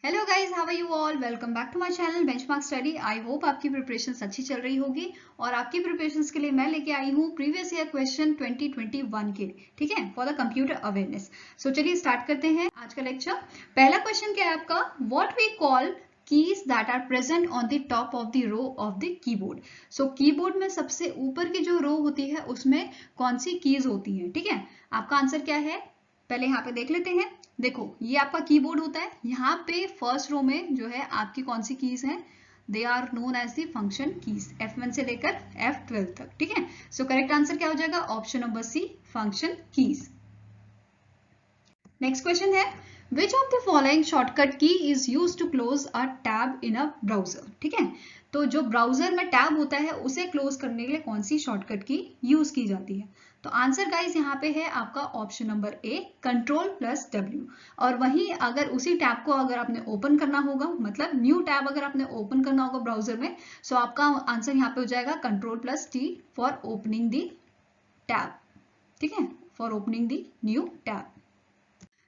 Hello guys, how are you all? Welcome back to my channel benchmark study. I hope आपकी preparations अच्छी चल रही होगी और आपकी प्रिपरेशंस के लिए मैं लेके आई हूँ प्रीवियस ईयर क्वेश्चन 2021 के, ठीक है, फॉर द कंप्यूटर अवेयरनेस। सो चलिए स्टार्ट करते हैं आज का लेक्चर। पहला क्वेश्चन क्या है आपका? What we call keys that are present on the top of the row of the keyboard. So keyboard में सबसे ऊपर की जो रो होती है उसमें कौन सी कीज होती है, ठीक है। आपका आंसर क्या है पहले यहाँ पे देख लेते हैं। देखो, ये आपका कीबोर्ड होता है, यहाँ पे फर्स्ट रो में जो है आपकी कौन सी कीज हैं? They are known as the function keys, F1 से लेकर F12 तक, ठीक है। सो करेक्ट आंसर क्या हो जाएगा? Option number C, function keys. Next question है, which of the following shortcut key is use to close a tab in a browser, ठीक है। तो जो ब्राउजर में टैब होता है उसे क्लोज करने के लिए कौन सी शॉर्टकट की यूज की जाती है? तो आंसर गाइस यहाँ पे है आपका ऑप्शन नंबर ए, Ctrl+W। और वहीं अगर उसी टैब को अगर आपने ओपन करना होगा, मतलब न्यू टैब अगर आपने ओपन करना होगा ब्राउजर में, सो आपका आंसर यहाँ पे हो जाएगा Ctrl+T for opening the tab, ठीक है, for opening the new tab.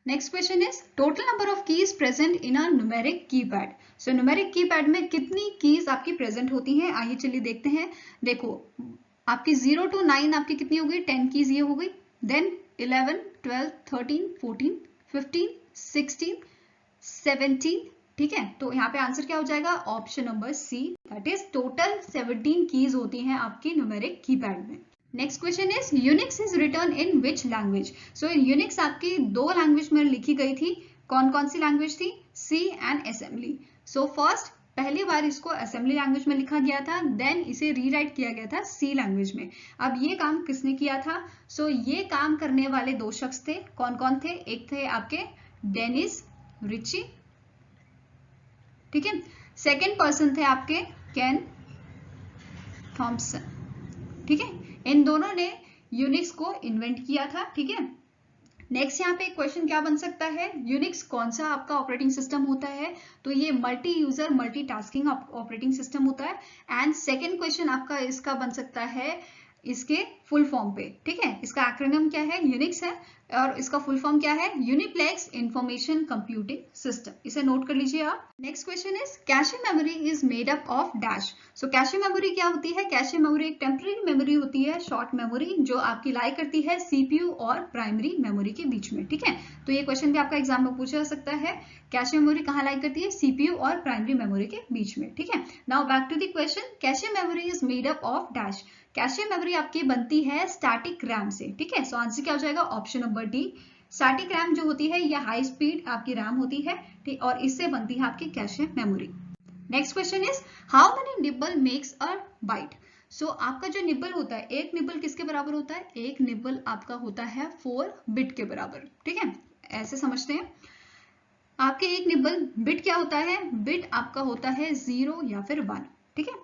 Next question is, total number of keys present in a numeric keypad. So numeric keypad में कितनी कीज आपकी प्रेजेंट होती हैं? आइए चलिए देखते हैं। देखो, आपकी 0 to 9 आपकी कितनी हो गई? 10 कीज ये हो गई। देन 11, 12, 13, 14, 15, 16, 17, ठीक है। तो यहाँ पे आंसर क्या हो जाएगा? Option number C, that is total 17 keys होती हैं आपकी न्यूमेरिक कीपैड में। Next question is, Unix is return in which language. So Unix आपकी दो लैंग्वेज में लिखी गई थी। कौन कौन सी लैंग्वेज थी? सी एंड असेंबली। सो फर्स्ट पहली बार इसको असेंबली लैंग्वेज में लिखा गया था, देन इसे रीराइट किया गया था सी लैंग्वेज में। अब ये काम किसने किया था? सो ये काम करने वाले दो शख्स थे। कौन कौन थे? एक थे आपके डेनिस रिची, ठीक है। सेकेंड पर्सन थे आपके केन थॉम्सन, ठीक है। इन दोनों ने यूनिक्स को इन्वेंट किया था, ठीक है। नेक्स्ट यहाँ पे क्वेश्चन क्या बन सकता है? यूनिक्स कौन सा आपका ऑपरेटिंग सिस्टम होता है? तो ये multi user multitasking operating system होता है। एंड सेकेंड क्वेश्चन आपका इसका बन सकता है इसके फुल फॉर्म पे, ठीक है। इसका एक्रोनिम क्या है? यूनिक्स है, और इसका फुल फॉर्म क्या है? यूनिप्लेक्स इंफॉर्मेशन कंप्यूटिंग सिस्टम। इसे नोट कर लीजिए आप। Next question is, cache memory is made up of dash. So cache memory क्या होती है? कैशे मेमोरी एक टेम्पररी मेमोरी होती है, शॉर्ट मेमोरी, जो आपकी लाई करती है सीपीयू और प्राइमरी मेमोरी के बीच में, ठीक है। तो ये क्वेश्चन भी आपका एग्जाम में पूछा जा सकता है। कैशे मेमोरी कहाँ लाई करती है? सीपीयू और प्राइमरी मेमोरी के बीच में, ठीक है। Now back to the question, cache memory is made up of dash. Cache memory आपकी बनती है स्टैटिक रैम से, ठीक है। सो आंसर क्या हो जाएगा? Option number D. Static RAM जो होती है यह हाई स्पीड आपकी रैम होती है, ठीक, और इससे बनती है आपकी cache memory. Next question is, how many nibble makes a byte. So आपका जो निबल होता है, एक निबल किसके बराबर होता है? एक निबल आपका होता है 4 बिट के बराबर, ठीक है। ऐसे समझते हैं, आपके एक निबल बिट क्या होता है? बिट आपका होता है 0 या फिर 1, ठीक है।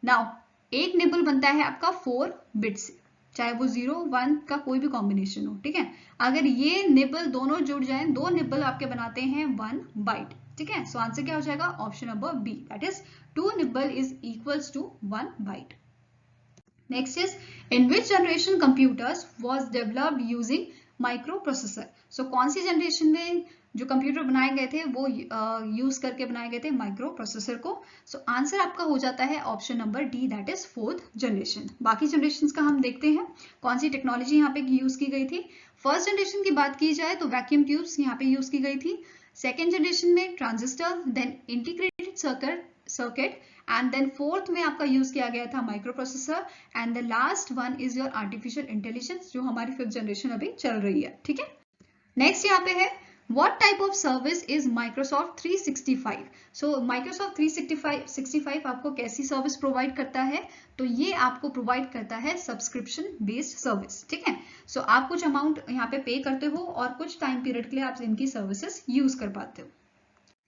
नाउ एक निबल बनता है आपका 4 बिट से, चाहे वो 0 1 का कोई भी कॉम्बिनेशन हो, ठीक है। अगर ये निबल दोनों जुड़ जाएं, दो निबल आपके बनाते हैं 1 बाइट, ठीक है। सो आंसर क्या हो जाएगा? Option number B, that is 2 nibble is equals to 1 byte. Next is, in which generation computers was developed using micro processor. So कौन सी जनरेशन में जो कंप्यूटर बनाए गए थे वो यूज करके बनाए गए थे माइक्रो प्रोसेसर को? सो आंसर आपका हो जाता है option number D, that is 4th generation. बाकी जनरेशन का हम देखते हैं कौन सी टेक्नोलॉजी यहाँ पे यूज की गई थी। फर्स्ट जनरेशन की बात की जाए तो वैक्यूम ट्यूब्स यहाँ पे यूज की गई थी। सेकेंड जनरेशन में transistor, then integrated circuit, and then fourth में आपका यूज किया गया था microprocessor, and the last one is your artificial intelligence, जो हमारी 5th जनरेशन अभी चल रही है, ठीक है। नेक्स्ट यहाँ पे है, what type of service is Microsoft 365? So Microsoft 365 आपको कैसी सर्विस प्रोवाइड करता है? तो ये आपको प्रोवाइड करता है सब्सक्रिप्शन बेस्ड सर्विस, ठीक है। सो आप कुछ अमाउंट यहाँ पे पे करते हो और कुछ टाइम पीरियड के लिए आप इनकी सर्विसेज यूज कर पाते हो।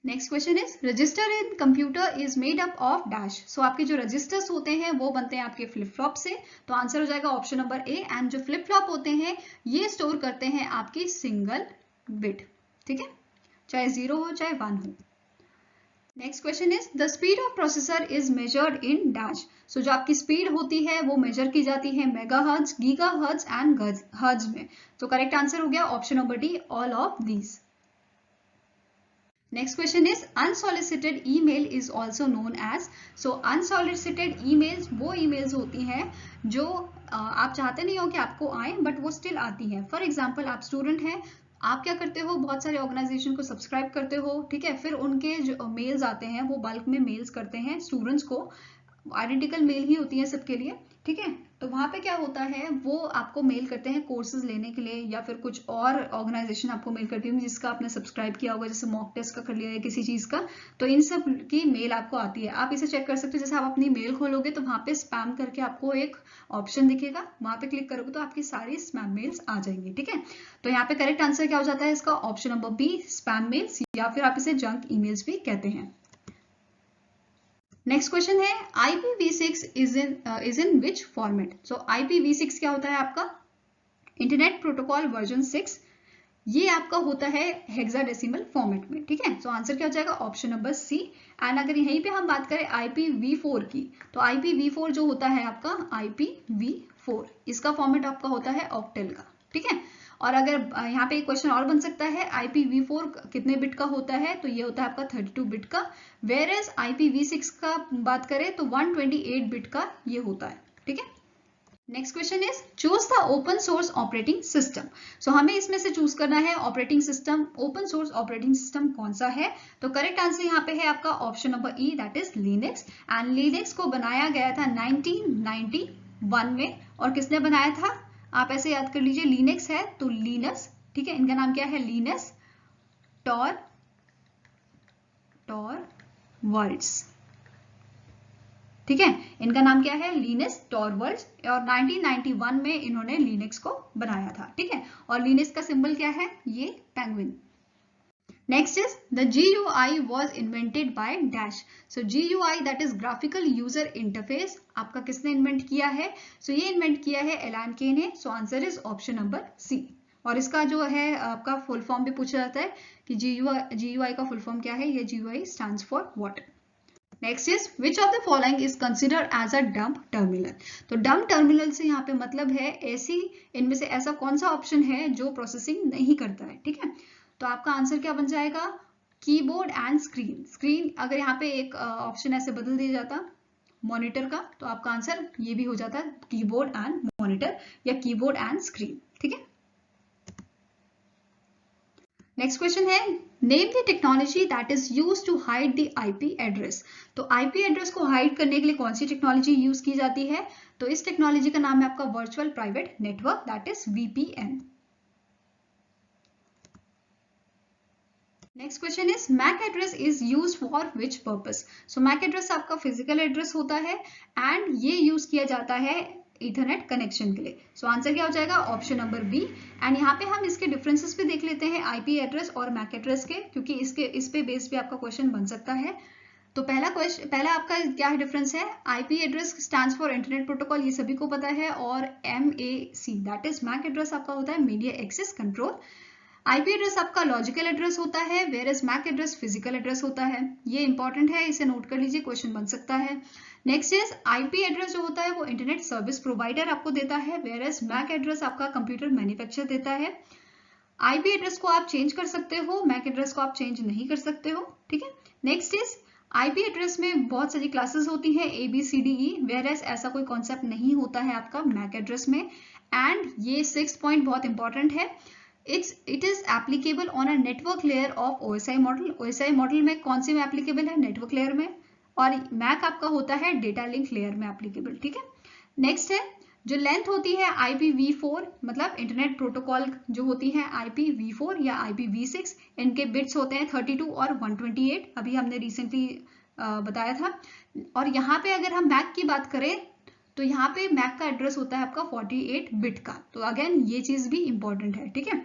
Next question is, register in computer is made up of dash. So आपके जो रजिस्टर्स होते हैं वो बनते हैं आपके फ्लिप फ्लॉप से। तो आंसर हो जाएगा ऑप्शन नंबर ए। एंड जो फ्लिप फ्लॉप होते हैं ये स्टोर करते हैं आपकी सिंगल बिट, ठीक है, चाहे 0 हो चाहे 1 हो। Next question is, the speed of processor is measured in dash. So जो आपकी स्पीड होती है वो मेजर की जाती है मेगाहर्ट्ज, गीगाहर्ट्ज एंड हर्ट्ज में। तो करेक्ट आंसर हो गया option number D, all of these. Next question is unsolicited email is also known as. So unsolicited emails वो ईमेल्स होती हैं जो आप चाहते नहीं हो कि आपको आए बट वो स्टिल आती हैं। फॉर एग्जाम्पल आप स्टूडेंट हैं, आप क्या करते हो, बहुत सारे ऑर्गेनाइजेशन को सब्सक्राइब करते हो, ठीक है, फिर उनके जो मेल्स आते हैं वो बल्क में मेल्स करते हैं स्टूडेंट्स को, आइडेंटिकल मेल ही होती है सबके लिए, ठीक है। तो वहां पे क्या होता है, वो आपको मेल करते हैं कोर्सेज लेने के लिए या फिर कुछ और ऑर्गेनाइजेशन आपको मेल करती है जिसका आपने सब्सक्राइब किया होगा, जैसे मॉक टेस्ट का कर लिया है किसी चीज का, तो इन सब की मेल आपको आती है। आप इसे चेक कर सकते हो, जैसे आप अपनी मेल खोलोगे तो वहां पे स्पैम करके आपको एक ऑप्शन दिखेगा, वहां पे क्लिक करोगे तो आपकी सारी स्पैम मेल्स आ जाएंगी, ठीक है। तो यहाँ पे करेक्ट आंसर क्या हो जाता है इसका, option number B, spam mails, या फिर आप इसे जंक ईमेल्स भी कहते हैं। नेक्स्ट क्वेश्चन है IPv6 is in which format. So IPv6 क्या होता है आपका, इंटरनेट प्रोटोकॉल वर्जन 6, ये आपका होता है हेक्साडेसिमल फॉर्मेट में, ठीक है। सो आंसर क्या हो जाएगा, ऑप्शन नंबर सी। एंड अगर यहीं पे हम बात करें IPv4 की, तो IPv4 जो होता है आपका IPv4, इसका फॉर्मेट आपका होता है ऑक्टेल का, ठीक है। और अगर यहाँ पे एक क्वेश्चन और बन सकता है, IPv4 कितने बिट का होता है, तो ये होता है आपका 32 बिट का, वेयर एज IPv6 का बात करें तो 128 बिट का ये होता है, ठीक है। Next question is choose the open source operating system. So हमें इसमें से चूज करना है operating system, open source operating system कौन सा है। तो करेक्ट आंसर यहाँ पे है आपका option number E, that is Linux. And Linux को बनाया गया था 1991 में, और किसने बनाया था, आप ऐसे याद कर लीजिए, लिनक्स है तो लिनस, ठीक है, इनका नाम क्या है, लिनस टॉरवल्ड्स, ठीक है, इनका नाम क्या है, लिनस टॉरवल्ड्स, और 1991 में इन्होंने लिनक्स को बनाया था, ठीक है। और लिनक्स का सिंबल क्या है, ये penguin. Next is the GUI was invented by dash। So GUI that is graphical user interface, आपका किसने इन्वेंट किया है, सो ये इन्वेंट किया है एलान के ने। So answer is option number C. और इसका जो है आपका फुल फॉर्म भी पूछा जाता है कि GUI का फुल फॉर्म क्या है, ये GUI stands for what. Next is which of the following is considered as a dump terminal. तो डंप टर्मिनल से यहाँ पे मतलब है ऐसी, इनमें से ऐसा कौन सा ऑप्शन है जो प्रोसेसिंग नहीं करता है, ठीक है। तो आपका आंसर क्या बन जाएगा, कीबोर्ड एंड स्क्रीन। स्क्रीन अगर यहाँ पे एक ऑप्शन ऐसे बदल दिया जाता मॉनिटर का, तो आपका आंसर ये भी हो जाता कीबोर्ड एंड मॉनिटर या कीबोर्ड एंड स्क्रीन, ठीक है। नेक्स्ट क्वेश्चन है name the technology that is use to hide the IP address. तो IP एड्रेस को हाइड करने के लिए कौन सी टेक्नोलॉजी यूज की जाती है, तो इस टेक्नोलॉजी का नाम है आपका virtual private network, that is VPN। Next question is mac address is use for which purpose. So mac address आपका फिजिकल एड्रेस होता है एंड ये यूज किया जाता है इथरनेट कनेक्शन के लिए। सो आंसर क्या हो जाएगा, ऑप्शन नंबर बी। एंड यहाँ पे हम इसके डिफरेंसेस भी देख लेते हैं IP एड्रेस और मैक एड्रेस के, क्योंकि इस पे बेस पे आपका क्वेश्चन बन सकता है। तो पहला आपका क्या डिफरेंस है, IP address stands for internet protocol, ये सभी को पता है, और MAC that is mac address आपका होता है media access control. IP address आपका लॉजिकल एड्रेस होता है, whereas mac address physical address होता है। ये इंपॉर्टेंट है, इसे नोट कर लीजिए, क्वेश्चन बन सकता है। नेक्स्ट इज IP एड्रेस जो होता है वो इंटरनेट सर्विस प्रोवाइडर आपको देता है, वेयर एज मैक एड्रेस आपका कंप्यूटर मैन्युफैक्चर देता है। IP एड्रेस को आप चेंज कर सकते हो, मैक एड्रेस को आप चेंज नहीं कर सकते हो, ठीक है। नेक्स्ट इज IP एड्रेस में बहुत सारी क्लासेस होती हैं ABCDE, वेयर एज ऐसा कोई कॉन्सेप्ट नहीं होता है आपका मैक एड्रेस में। एंड ये 6th पॉइंट बहुत इंपॉर्टेंट है, it is applicable on a network layer of OSI model। OSI model में कौन से में एप्लीकेबल है, नेटवर्क लेयर में, और मैक आपका होता है डेटा लिंक लेयर में एप्लीकेबल, ठीक है। नेक्स्ट है जो लेंथ होती है IPv4, मतलब इंटरनेट प्रोटोकॉल जो होती है IPv4 या IPv6, इनके बिट्स होते हैं 32 और 128, अभी हमने रिसेंटली बताया था। और यहाँ पे अगर हम मैक की बात करें तो यहाँ पे मैक का एड्रेस होता है आपका 48 बिट का। तो अगेन ये चीज भी इंपॉर्टेंट है, ठीक है।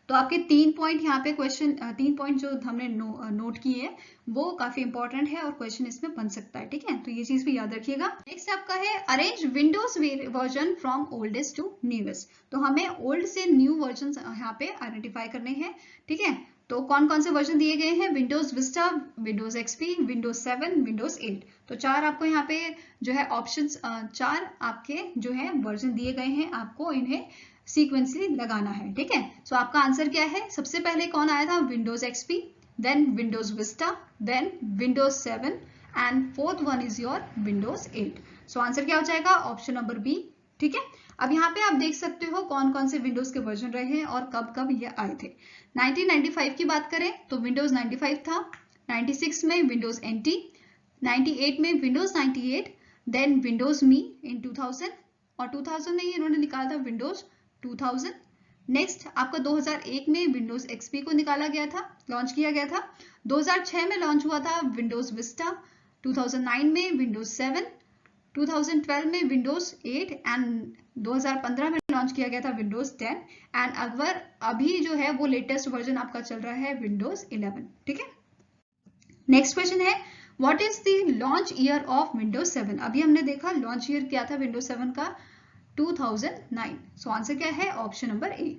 तो आपके 3 पॉइंट यहाँ पे क्वेश्चन, 3 पॉइंट जो हमने नोट किए हैं वो काफी इंपॉर्टेंट है और क्वेश्चन इसमें बन सकता है, ठीक है। तो ये चीज भी याद रखिएगा। नेक्स्ट आपका है arrange Windows version from oldest to newest. तो हमें ओल्ड से न्यू वर्जन यहाँ पे आइडेंटिफाई करने हैं, ठीक है। तो कौन कौन से वर्जन दिए गए हैं, Windows Vista, Windows XP, Windows 7, Windows 8। तो 4 आपको यहाँ पे जो है ऑप्शंस, 4 आपके जो है वर्जन दिए गए हैं, आपको इन्हें सीक्वेंसली लगाना है, ठीक है। सो आपका आंसर क्या है, सबसे पहले कौन आया था, Windows XP, then Windows Vista, then Windows 7 and fourth one is your Windows 8. So answer क्या हो जाएगा? Option number B. ठीक है, अब यहाँ पे आप देख सकते हो कौन कौन से विंडोज के वर्जन रहे हैं और कब कब ये आए थे. 1995 की बात करें तो विंडोज 95 था, 96 में विंडोज NT, 98 में विंडोज 98, देन विंडोज मी इन 2000 और 2000 में इन्होंने निकाला था विंडोज 2000. नेक्स्ट आपका 2001 में विंडोज XP को निकाला गया था, लॉन्च किया गया था. 2006 में लॉन्च हुआ था विंडोज विस्टा, 2009 में विंडोज 7, 2012 में विंडोज 8 एंड 2015 में लॉन्च किया गया था विंडोज 10 एंड अगर अभी जो है वो लेटेस्ट वर्जन आपका चल रहा है विंडोज 11. ठीक है, नेक्स्ट क्वेश्चन है what is the launch year of Windows 7. अभी हमने देखा लॉन्च ईयर क्या था विंडोज 7 का, 2009. सो आंसर क्या है? ऑप्शन नंबर ए.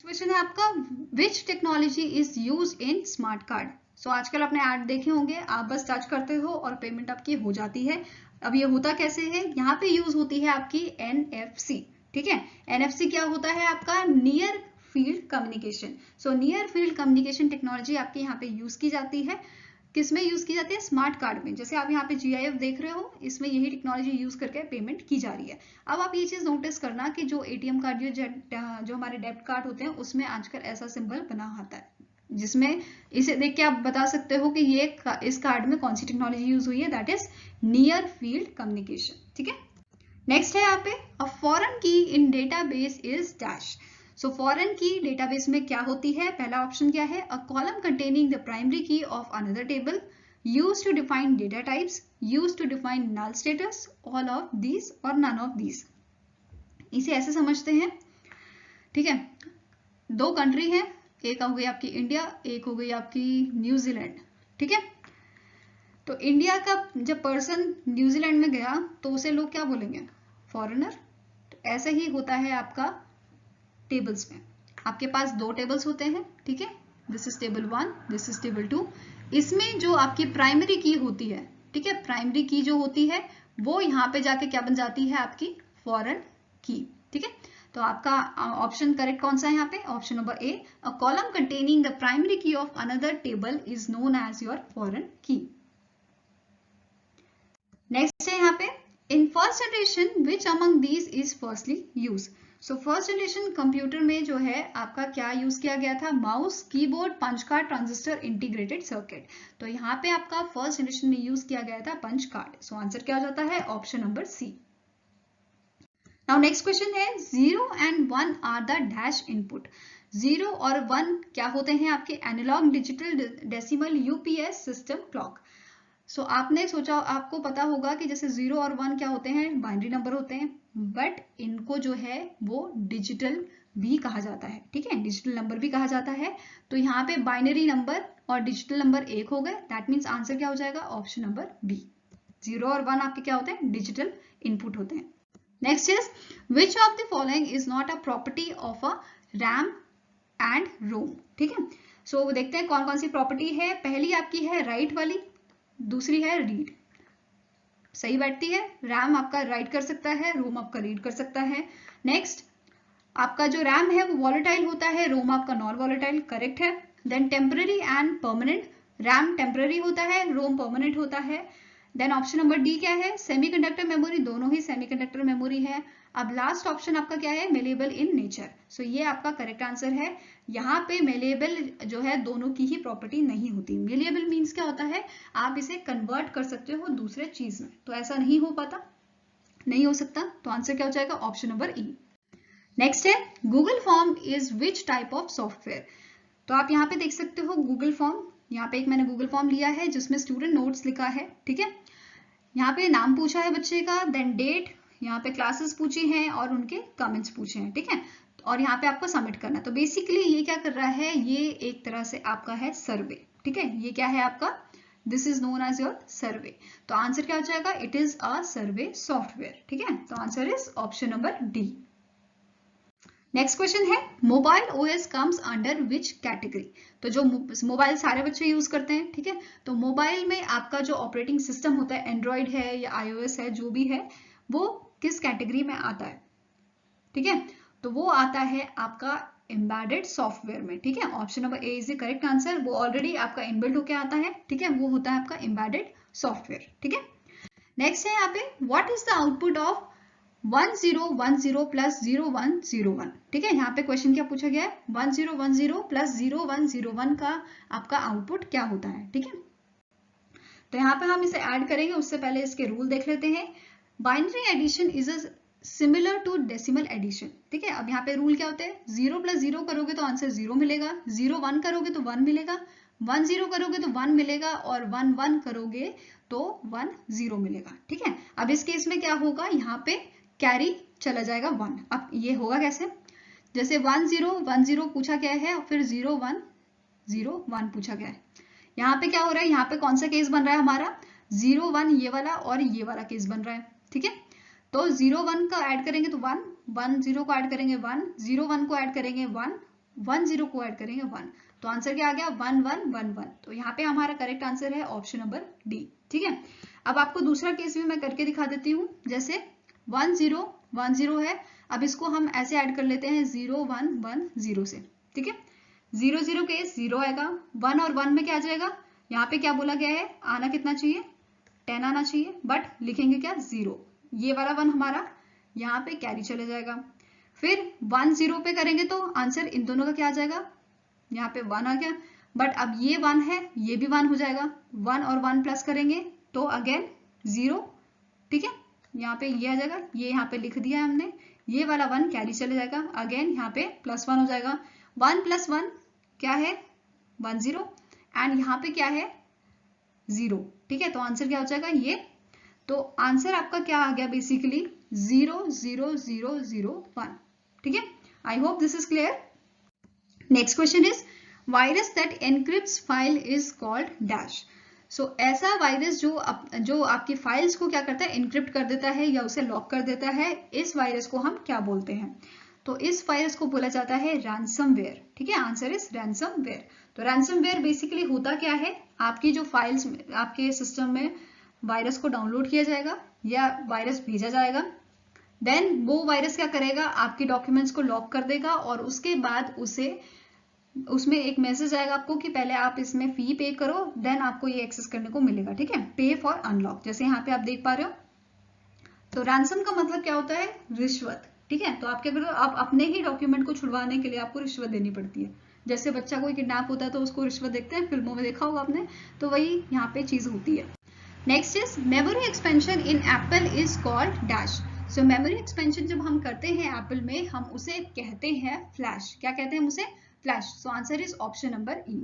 क्वेश्चन है आपका which technology is use in smart card. So आजकल आपने ऐड देखे होंगे, आप बस टच करते हो और पेमेंट आपकी हो जाती है. अब ये होता कैसे है? यहाँ पे यूज होती है आपकी NFC. ठीक है, NFC क्या होता है आपका? Near field communication. So near field communication technology आपके यहाँ पे यूज की जाती है. किसमें यूज की जाती है? स्मार्ट कार्ड में. जैसे आप यहाँ पे GIF देख रहे हो, इसमें यही टेक्नोलॉजी यूज करके पेमेंट की जा रही है. अब आप ये चीज नोटिस करना कि जो ATM कार्ड जो हमारे डेबिट कार्ड होते हैं उसमें आजकल ऐसा सिंबल बना आता है, जिसमें इसे देख के आप बता सकते हो कि ये इस कार्ड में कौन सी टेक्नोलॉजी यूज हुई है, that is near field communication. ठीक है, नेक्स्ट है यहाँ पे a foreign key in database is dash. So foreign key database में क्या होती है? पहला ऑप्शन क्या है? A column containing the primary key of another table, used to define data types, used to define null status, all of these और none of these. इसे ऐसे समझते हैं. ठीक है, दो कंट्री है, एक हो गई आपकी इंडिया, एक हो गई आपकी न्यूजीलैंड. ठीक है, तो इंडिया का जब पर्सन न्यूजीलैंड में गया तो उसे लोग क्या बोलेंगे? फॉरेनर. तो ऐसे ही होता है आपका टेबल्स में. आपके पास दो टेबल्स होते हैं. ठीक है, this is table 1, this is table 2. इसमें जो आपकी प्राइमरी की होती है, ठीक है, प्राइमरी की जो होती है वो यहाँ पे जाके क्या बन जाती है? आपकी फॉरेन की. ठीक है, तो आपका ऑप्शन करेक्ट कौन सा है यहाँ पे? Option number A. A column containing the primary key of another table is known as your foreign key. Next है यहाँ पे in first generation which among these is firstly use. So first generation computer में जो है आपका क्या use किया गया था? Mouse, keyboard, punch card, transistor, integrated circuit. तो यहाँ पे आपका फर्स्ट जनरेशन में यूज किया गया था पंच कार्ड. सो आंसर क्या हो जाता है? Option number C. Now next question है 0 and 1 are the dash input. 0 और 1 क्या होते हैं? आपके analog digital decimal UPS system clock. So आपने सोचा, आपको पता होगा कि जैसे 0 और 1 क्या होते हैं? बाइनरी नंबर होते हैं, बट इनको जो है वो डिजिटल भी कहा जाता है. ठीक है, डिजिटल नंबर भी कहा जाता है. तो यहाँ पे बाइनरी नंबर और डिजिटल नंबर एक हो गए. दैट मीन्स आंसर क्या हो जाएगा? Option number B. 0 और 1 आपके क्या होते हैं? डिजिटल इनपुट होते हैं. Next is which of the following is not a property of a RAM and ROM. ठीक है, सो देखते हैं कौन कौन सी प्रॉपर्टी है. पहली आपकी है राइट वाली, दूसरी है रीड. सही बैठती है. रैम आपका राइट कर सकता है, रोम आपका रीड कर सकता है. नेक्स्ट आपका जो रैम है वो वॉलेटाइल होता है, रोम आपका नॉन वॉलेटाइल. करेक्ट है. Then temporary and permanent. RAM temporary होता है, रोम परमानेंट होता है. देन ऑप्शन नंबर डी क्या है? Semiconductor memory. दोनों ही सेमीकंडक्टर मेमोरी है. अब लास्ट ऑप्शन आपका क्या है? Malleable in nature. सो ये आपका करेक्ट आंसर है. यहाँ पे मेलेबल जो है दोनों की ही प्रॉपर्टी नहीं होती. मेलेबल मीन्स क्या होता है? आप इसे कन्वर्ट कर सकते हो दूसरे चीज में, तो ऐसा नहीं हो पाता, नहीं हो सकता. तो आंसर क्या हो जाएगा? Option number E. नेक्स्ट है Google form is which type of software. तो आप यहाँ पे देख सकते हो गूगल फॉर्म. यहाँ पे एक मैंने गूगल फॉर्म लिया है जिसमें स्टूडेंट नोट्स लिखा है. ठीक है, यहाँ पे नाम पूछा है बच्चे का, देन डेट, यहाँ पे क्लासेस पूछी हैं और उनके कमेंट्स पूछे हैं. ठीक है, और यहाँ पे आपको सबमिट करना. तो बेसिकली ये क्या कर रहा है? ये एक तरह से आपका है सर्वे. ठीक है, ये क्या है आपका? This is known as your survey. तो आंसर क्या हो जाएगा? It is a survey software. ठीक है, तो answer is option number D. Next question है mobile OS comes under which category. तो जो मोबाइल सारे बच्चे यूज करते हैं, ठीक है, तो मोबाइल में आपका जो ऑपरेटिंग सिस्टम होता है, एंड्रॉइड है या iOS है, जो भी है, वो किस कैटेगरी में आता है? ठीक है, तो वो आता है आपका एम्बेडेड सॉफ्टवेयर में, ठीक है। Option number A is the correct answer. वो ऑलरेडी आपका इनबिल्ट होके आता है, ठीक है, वो होता है आपका एम्बेडेड सॉफ्टवेयर, ठीक है। नेक्स्ट है यहाँ पे what is the output of 1010 plus 0101, ठीक है। यहाँ पे क्वेश्चन क्या पूछा गया है, 1010 प्लस 0101 का आपका आउटपुट क्या होता है, ठीक है। तो यहाँ पे हम इसे ऐड करेंगे, उससे पहले इसके रूल देख लेते हैं। Binary addition is a similar to decimal addition, ठीक है। अब यहाँ पे रूल क्या होते हैं, 0 प्लस 0 करोगे तो आंसर 0 मिलेगा, 0 1 करोगे तो 1 मिलेगा, 1 0 करोगे तो 1 मिलेगा, और 1 1 करोगे तो 1 0 मिलेगा, ठीक है। अब इस केस में क्या होगा, यहाँ पे कैरी चला जाएगा 1। अब ये होगा कैसे, जैसे 1 0 1 0 पूछा गया है, और फिर 0 1 0 1 पूछा गया है। यहाँ पे क्या हो रहा है, यहाँ पे कौन सा केस बन रहा है हमारा, 0 1 ये वाला और ये वाला केस बन रहा है, ठीक है। तो 0 1 का ऐड करेंगे तो 1, 1 0 को ऐड करेंगे 1, 0 1 को ऐड करेंगे 1, 1 0 को ऐड करेंगे 1, तो आंसर क्या आ गया, 1 1 1 1। तो यहाँ पे हमारा करेक्ट आंसर है ऑप्शन नंबर डी, ठीक है। अब आपको दूसरा केस भी मैं करके दिखा देती हूँ। जैसे 1 0 1 0 है, अब इसको हम ऐसे ऐड कर लेते हैं 0 1 1 0 से, ठीक है। 0 0 केस 0 आएगा, 1 और 1 में क्या आ जाएगा, यहाँ पे क्या बोला गया है, आना कितना चाहिए, 10 आना चाहिए, बट लिखेंगे क्या 0, ये वाला 1 हमारा यहाँ पे कैरी चले जाएगा। फिर 1 0 पे करेंगे तो आंसर इन दोनों का क्या आ जाएगा, यहाँ पे 1 आ गया, बट अब ये 1 है, ये भी 1 हो जाएगा, 1 और 1 प्लस करेंगे तो अगेन 0, ठीक है। यहाँ पे ये आ जाएगा, ये यहाँ पे लिख दिया है हमने, ये वाला 1 कैरी चले जाएगा, अगेन यहाँ पे +1 हो जाएगा, 1 + 1 क्या है 1 0, एंड यहाँ पे क्या है 0, ठीक है। तो आंसर क्या हो जाएगा ये, तो आंसर आपका क्या आ गया बेसिकली 0 0 0 0 1, ठीक है। I hope this is clear. Next question is virus that encrypts file is called dash. So ऐसा वायरस जो आपकी फाइल्स को क्या करता है, इनक्रिप्ट कर देता है या उसे लॉक कर देता है, इस वायरस को हम क्या बोलते हैं, तो इस वायरस को बोला जाता है रैंसमवेयर, ठीक है। Answer is ransomware. तो रैंसमवेयर बेसिकली होता क्या है, आपकी जो फाइल्स आपके सिस्टम में वायरस को डाउनलोड किया जाएगा या वायरस भेजा जाएगा, देन वो वायरस क्या करेगा, आपके डॉक्यूमेंट्स को लॉक कर देगा, और उसके बाद उसमें एक मैसेज आएगा आपको कि पहले आप इसमें फी पे करो, देन आपको ये एक्सेस करने को मिलेगा, ठीक है, पे फॉर अनलॉक, जैसे यहाँ पे आप देख पा रहे हो। तो रैंसम का मतलब क्या होता है, रिश्वत, ठीक है। तो आप क्या करो, आप अपने ही डॉक्यूमेंट को छुड़वाने के लिए आपको रिश्वत देनी पड़ती है। जैसे बच्चा कोई किडनैप होता है तो उसको रिश्वत देखते हैं, फिल्मों में देखा होगा आपने, तो वही यहाँ पे चीज होती है। Next is memory expansion in Apple is called dash. So memory expansion जब हम करते हैं एप्पल में, हम उसे कहते हैं फ्लैश। क्या कहते हैं उसे, flash. So answer is option number E.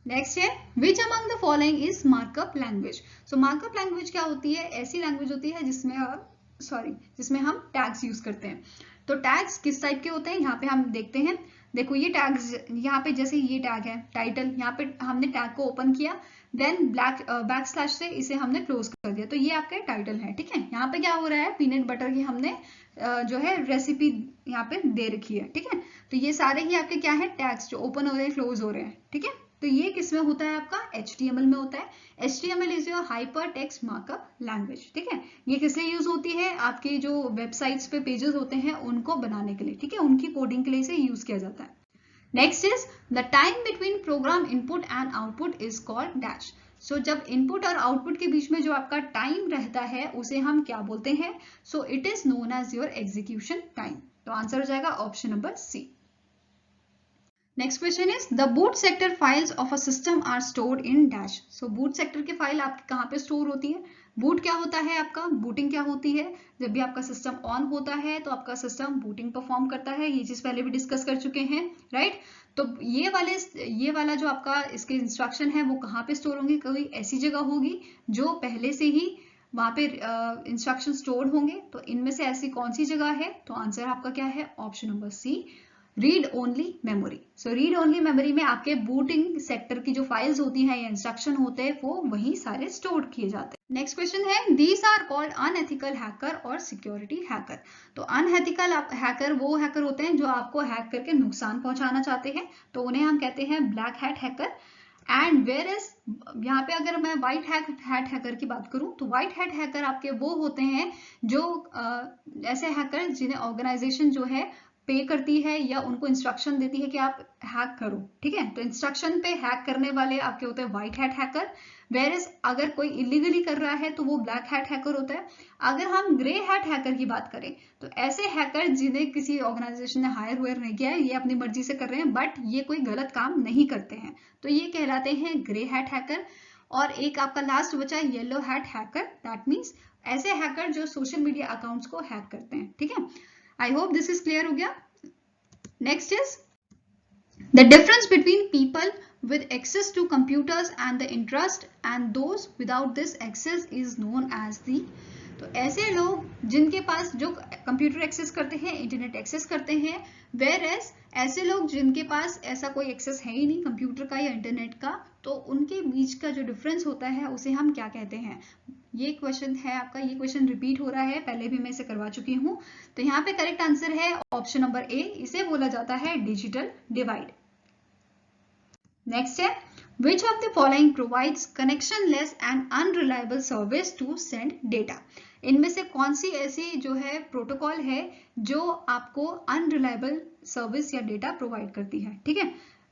Next है which among the following is markup language. So markup language क्या होती है, ऐसी लैंग्वेज होती है जिसमें हम टैग्स यूज करते हैं। तो टैग्स किस टाइप के होते हैं, यहाँ पे हम देखते हैं। देखो ये टैग्स, यहाँ पे जैसे ये टैग है टाइटल, यहाँ पे हमने टैग को ओपन किया, देन बैकस्लैश से इसे हमने क्लोज कर दिया, तो ये आपका टाइटल है, ठीक है। यहाँ पे क्या हो रहा है, पीनट बटर की हमने जो है रेसिपी यहाँ पे दे रखी है, ठीक है। तो ये सारे ही आपके क्या है, टैग्स जो ओपन हो रहे हैं, क्लोज हो रहे हैं, ठीक है। तो ये किस में होता है, आपका HTML में होता है। HTML is your hyper text markup language, ठीक है। ये किस लिए यूज होती है, आपकी जो वेबसाइट्स पे पेजेस होते हैं उनको बनाने के लिए, ठीक है, उनकी कोडिंग के लिए इसे यूज किया जाता है। Next is the time between program input and output is called dash. So जब इनपुट और आउटपुट के बीच में जो आपका टाइम रहता है उसे हम क्या बोलते हैं, so it is known as your execution time. तो आंसर हो जाएगा option number C. Next question is the boot sector files of a system are stored in dash. So boot sector की फाइल आपकी कहाँ पे स्टोर होती है, boot क्या होता है आपका, बूटिंग क्या होती है, जब भी आपका सिस्टम ऑन होता है तो आपका सिस्टम बूटिंग परफॉर्म करता है, ये चीज पहले भी डिस्कस कर चुके हैं, राइट। तो ये वाला जो आपका इसके इंस्ट्रक्शन है वो कहाँ पे स्टोर होंगे, कोई ऐसी जगह होगी जो पहले से ही वहां पे इंस्ट्रक्शन स्टोर होंगे। तो इनमें से ऐसी कौन सी जगह है, तो आंसर आपका क्या है, option number C, read only memory. So read only memory में आपके बूटिंग सेक्टर की जो फाइल्स होती हैं या इंस्ट्रक्शन होते हैं वो वहीं सारे स्टोर किए जाते हैं। नेक्स्ट क्वेश्चन है these are called unethical hacker और सिक्योरिटी हैकर। तो अनएथिकल हैकर वो हैकर होते हैं जो आपको हैक करके नुकसान पहुंचाना चाहते हैं, तो उन्हें हम कहते हैं black hat hacker. And where is यहाँ पे अगर मैं व्हाइट हैट हैकर की बात करूं तो व्हाइट हैट हैकर आपके वो होते हैं जो ऐसे हैकर जिन्हें ऑर्गेनाइजेशन जो है पे करती है या उनको इंस्ट्रक्शन देती है कि आप हैक करो, ठीक है। तो इंस्ट्रक्शन पे हैक करने वाले आपके होते हैं व्हाइट हैट हैकर। वेयरएज अगर कोई इलीगली कर रहा है तो वो ब्लैक हैट हैकर होता है। अगर हम ग्रे हैट हैकर की बात करें तो ऐसे हैकर जिन्हें किसी ऑर्गेनाइजेशन ने हायर हुए नहीं किया है, ये अपनी मर्जी से कर रहे हैं बट ये कोई गलत काम नहीं करते हैं, तो ये कहलाते हैं ग्रे हैट हैकर। और एक आपका लास्ट बचा है yellow hat hacker, that means ऐसे हैकर जो सोशल मीडिया अकाउंट्स को हैक करते हैं, ठीक है। I hope this is clear हो गया। Next is the difference between people with access to computers and the interest and those without this access is known as the, तो ऐसे लोग जिनके पास जो कंप्यूटर एक्सेस करते हैं, इंटरनेट एक्सेस करते हैं, whereas ऐसे लोग जिनके पास ऐसा कोई एक्सेस है ही नहीं कंप्यूटर का या इंटरनेट का, तो उनके बीच का जो डिफरेंस होता है उसे हम क्या कहते हैं। ये क्वेश्चन है आपका, ये क्वेश्चन रिपीट हो रहा है, पहले भी मैं इसे करवा चुकी हूँ। तो यहाँ पे करेक्ट आंसर है ऑप्शन नंबर ए, इसे बोला जाता है डिजिटल डिवाइड। नेक्स्ट है which of the following provides connectionless and unreliable service to send data। इनमें से कौन सी ऐसी जो है प्रोटोकॉल है जो आपको अनरिलायबल सर्विस या डेटा प्रोवाइड करती है, ठीक है।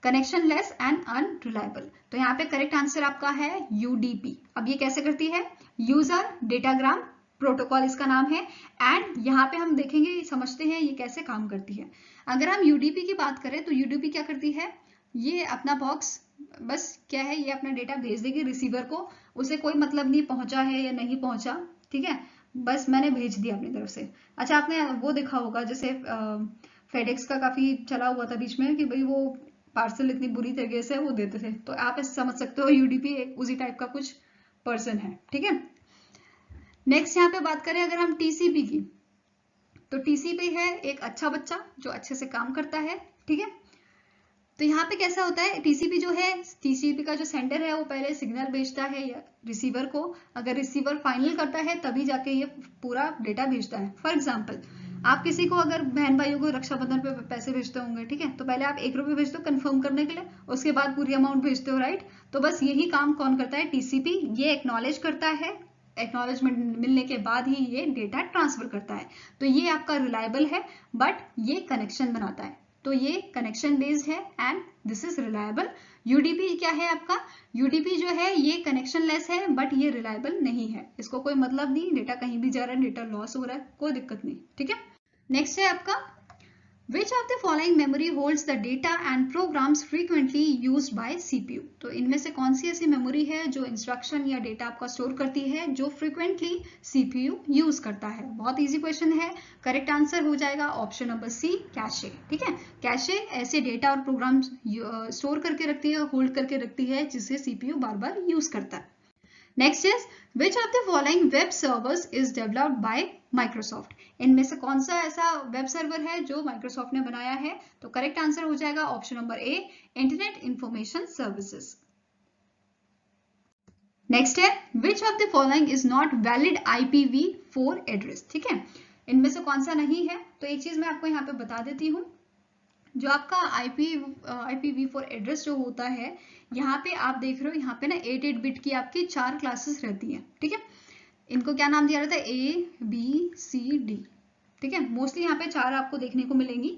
कनेक्शनलेस एंड अनरिलायबल, तो यहाँ पे करेक्ट आंसर आपका है यूडीपी। अब ये कैसे करती है, यूजर डेटाग्राम प्रोटोकॉल इसका नाम है। एंड यहाँ पे हम देखेंगे, समझते हैं ये कैसे काम करती है। अगर हम यूडीपी की बात करें तो यूडीपी क्या करती है, ये अपना बॉक्स बस क्या है, ये अपना डेटा भेज देगी रिसीवर को, उसे कोई मतलब नहीं पहुंचा है या नहीं पहुंचा, ठीक है, बस मैंने भेज दिया अपनी तरफ से। अच्छा आपने वो देखा होगा जैसे फेडेक्स का काफी चला हुआ था बीच में कि भाई वो पार्सल इतनी बुरी तरीके से वो देते थे, तो आप ऐसे समझ सकते हो यूडीपी उसी टाइप का कुछ पर्सन है, ठीक है। नेक्स्ट यहाँ पे बात करें अगर हम टीसीपी की, तो टीसीपी है एक अच्छा बच्चा जो अच्छे से काम करता है, ठीक है। तो यहाँ पे कैसा होता है, टीसीपी जो है, टीसीपी का जो सेंडर है वो पहले सिग्नल भेजता है या रिसीवर को, अगर रिसीवर फाइनल करता है तभी जाके ये पूरा डेटा भेजता है। फॉर एग्जांपल आप किसी को अगर बहन भाइयों को रक्षाबंधन पे पैसे भेजते होंगे, ठीक है, तो पहले आप 1 रुपये भेजते हो कंफर्म करने के लिए, उसके बाद पूरी अमाउंट भेजते हो, राइट। तो बस यही काम कौन करता है, टीसीपी। ये एक्नॉलेज करता है, एक्नॉलेजमेंट मिलने के बाद ही ये डेटा ट्रांसफर करता है। तो ये आपका रिलायबल है बट ये कनेक्शन बनाता है, तो ये कनेक्शन बेस्ड है and this is reliable. UDP क्या है आपका, यूडीपी जो है ये कनेक्शनलेस है बट ये रिलायबल नहीं है, इसको कोई मतलब नहीं, डेटा कहीं भी जा रहा है, डेटा लॉस हो रहा है, कोई दिक्कत नहीं, ठीक है। नेक्स्ट है आपका Which of the following memory holds the data and programs frequently used by CPU। तो इनमें से कौन सी ऐसी मेमोरी है जो इंस्ट्रक्शन या डेटा आपका स्टोर करती है जो फ्रीक्वेंटली CPU यूज करता है। बहुत इजी क्वेश्चन है, करेक्ट आंसर हो जाएगा ऑप्शन नंबर सी, कैशे, ठीक है। कैशे ऐसे डेटा और प्रोग्राम स्टोर करके रखती है, होल्ड करके रखती है जिसे CPU बार बार यूज करता है। Next is which of the following web servers is developed by Microsoft. इनमें से कौन सा ऐसा वेब सर्वर है जो माइक्रोसॉफ्ट ने बनाया है, तो करेक्ट आंसर हो जाएगा option number A, internet information services. Next है which of the following is not valid IPv4 address, ठीक है। इनमें से कौन सा नहीं है, तो एक चीज मैं आपको यहाँ पे बता देती हूँ, जो आपका IPv4 एड्रेस जो होता है, यहाँ पे आप देख रहे हो, यहाँ पे ना 8 बिट की आपकी 4 क्लासेस रहती है, ठीक है। इनको क्या नाम दिया रहता है, ABCD, ठीक है। मोस्टली यहाँ पे 4 आपको देखने को मिलेंगी।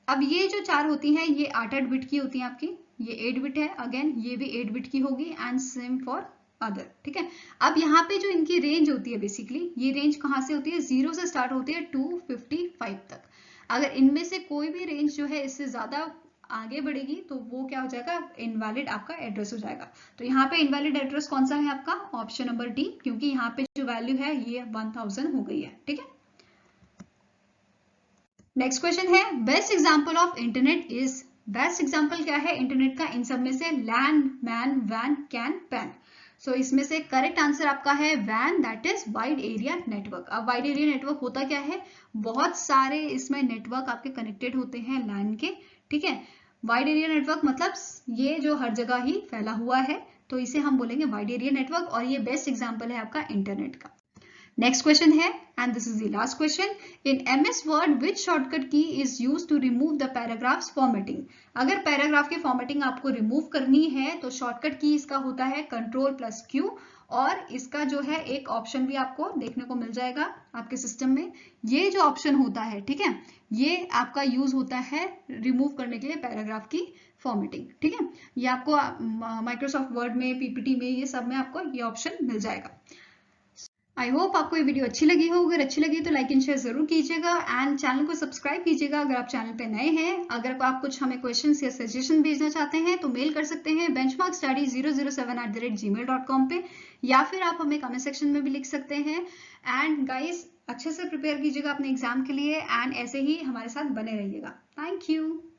अब ये जो 4 होती हैं ये 8 बिट की होती हैं आपकी, ये 8 बिट है, अगेन ये भी 8 बिट की होगी एंड सेम फॉर अदर, ठीक है। अब यहाँ पे जो इनकी रेंज होती है, बेसिकली ये रेंज कहाँ से होती है, 0 से स्टार्ट होती है 255 तक। अगर इनमें से कोई भी रेंज जो है इससे ज्यादा आगे बढ़ेगी तो वो क्या हो जाएगा, इनवैलिड आपका एड्रेस हो जाएगा। तो यहाँ पे इनवैलिड एड्रेस कौन सा है आपका, ऑप्शन नंबर डी, क्योंकि यहाँ पे जो वैल्यू है ये 1000 हो गई है, ठीक है। नेक्स्ट क्वेश्चन है best example of internet is, best example क्या है इंटरनेट का, इन सब में से लैंड, मैन, वैन, कैन, पैन। सो इसमें से करेक्ट आंसर आपका है वैन, that is wide area network. अब वाइड एरिया नेटवर्क होता क्या है, बहुत सारे इसमें नेटवर्क आपके कनेक्टेड होते हैं लैन के, ठीक है। वाइड एरिया नेटवर्क मतलब ये जो हर जगह ही फैला हुआ है, तो इसे हम बोलेंगे वाइड एरिया नेटवर्क, और ये बेस्ट एग्जांपल है आपका इंटरनेट का। नेक्स्ट क्वेश्चन है, and this is the last question, in MS word which shortcut key is use to remove the paragraphs formatting. अगर पैराग्राफ की फॉर्मेटिंग आपको रिमूव करनी है तो शॉर्टकट की इसका होता है Ctrl+Q, और इसका जो है एक ऑप्शन भी आपको देखने को मिल जाएगा आपके सिस्टम में। ये जो ऑप्शन होता है, ठीक है, ये आपका यूज होता है रिमूव करने के लिए पैराग्राफ की फॉर्मेटिंग, ठीक है। ये आपको माइक्रोसॉफ्ट वर्ड में, PPT में, ये सब में आपको ये ऑप्शन मिल जाएगा। आई होप आपको ये वीडियो अच्छी लगी हो। अगर अच्छी लगी तो लाइक एंड शेयर जरूर कीजिएगा, एंड चैनल को सब्सक्राइब कीजिएगा अगर आप चैनल पे नए हैं। अगर आप कुछ हमें क्वेश्चंस या सजेशन भेजना चाहते हैं तो मेल कर सकते हैं benchmarkstudy007@gmail.com पे, या फिर आप हमें कमेंट सेक्शन में भी लिख सकते हैं। एंड गाइस, अच्छे से प्रिपेयर कीजिएगा अपने एग्जाम के लिए, एंड ऐसे ही हमारे साथ बने रहिएगा। Thank you.